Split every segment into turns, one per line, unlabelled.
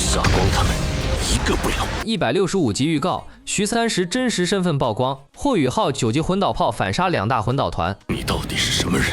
杀光他们，一个不留。
165集预告，徐三石真实身份曝光，霍雨浩9级魂导炮反杀2大魂导团。
你到底是什么人？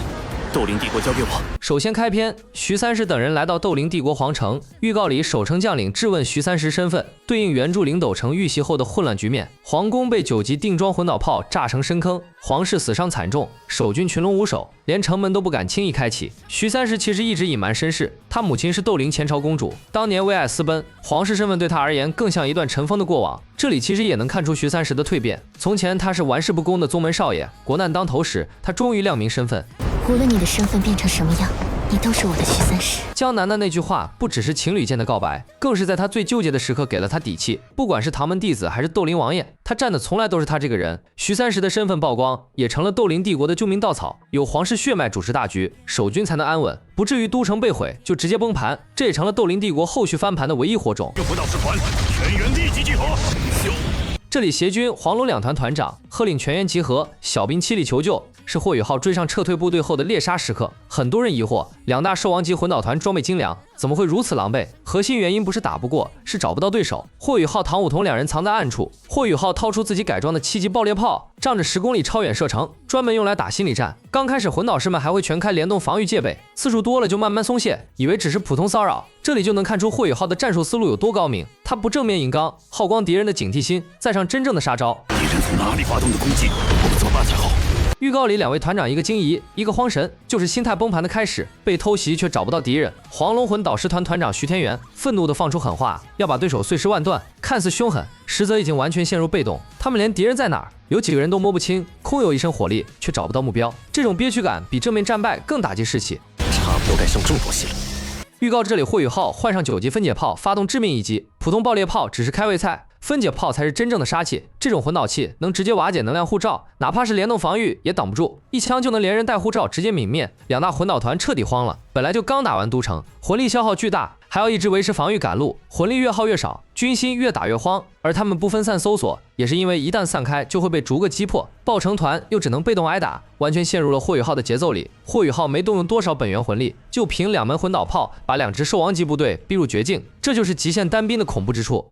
斗灵帝国交给我。
首先开篇，徐三石等人来到斗灵帝国皇城，预告里守城将领质问徐三石身份，对应原著灵斗城遇袭后的混乱局面。皇宫被9级定装魂导炮炸成深坑，皇室死伤惨重，守军群龙无首，连城门都不敢轻易开启。徐三石其实一直隐瞒身世，他母亲是斗灵前朝公主，当年为爱私奔，皇室身份对他而言更像一段尘封的过往。这里其实也能看出徐三石的蜕变，从前他是玩世不恭的宗门少爷，国难当头时，他终于亮明身份。
无论你的身份变成什么样，你都是我的徐三石。
江南的那句话不只是情侣间的告白，更是在他最纠结的时刻给了他底气。不管是唐门弟子还是斗灵王爷，他站的从来都是他这个人。徐三石的身份曝光，也成了斗灵帝国的救命稻草。有皇室血脉主持大局，守军才能安稳，不至于都城被毁就直接崩盘。这也成了斗灵帝国后续翻盘的唯一火种。
不到士团，全员立即集合。
这里协军黄龙2团团长喝令全员集合，小兵7里求救。是霍雨浩追上撤退部队后的猎杀时刻，很多人疑惑2大兽王级魂导团装备精良，怎么会如此狼狈？核心原因不是打不过，是找不到对手。霍雨浩、唐武桐2人藏在暗处，霍雨浩掏出自己改装的7级爆裂炮，仗着10公里超远射程，专门用来打心理战。刚开始魂导师们还会全开联动防御戒备，次数多了就慢慢松懈，以为只是普通骚扰。这里就能看出霍雨浩的战术思路有多高明，他不正面硬刚，耗光敌人的警惕心，再上真正的杀招。
敌人从哪里发动的攻击？我们怎么办才好？
预告里2位团长，一个惊疑，一个慌神，就是心态崩盘的开始。被偷袭却找不到敌人，黄龙魂导师团团长徐天元愤怒地放出狠话，要把对手碎尸万段。看似凶狠，实则已经完全陷入被动。他们连敌人在哪儿，有几个人都摸不清，空有一身火力，却找不到目标。这种憋屈感比正面战败更打击士气。
差不多该上重头戏了。
预告这里，霍雨浩换上9级分解炮，发动致命一击。普通爆裂炮只是开胃菜，分解炮才是真正的杀器。这种魂导器能直接瓦解能量护罩，哪怕是联动防御也挡不住，一枪就能连人带护罩直接泯灭。2大魂导团彻底慌了，本来就刚打完都城，魂力消耗巨大，还要一直维持防御赶路，魂力越耗越少，军心越打越慌。而他们不分散搜索，也是因为一旦散开就会被逐个击破，爆成团又只能被动挨打，完全陷入了霍雨浩的节奏里。霍雨浩没动用多少本源魂力，就凭2门魂导炮把2支兽王级部队逼入绝境，这就是极限单兵的恐怖之处。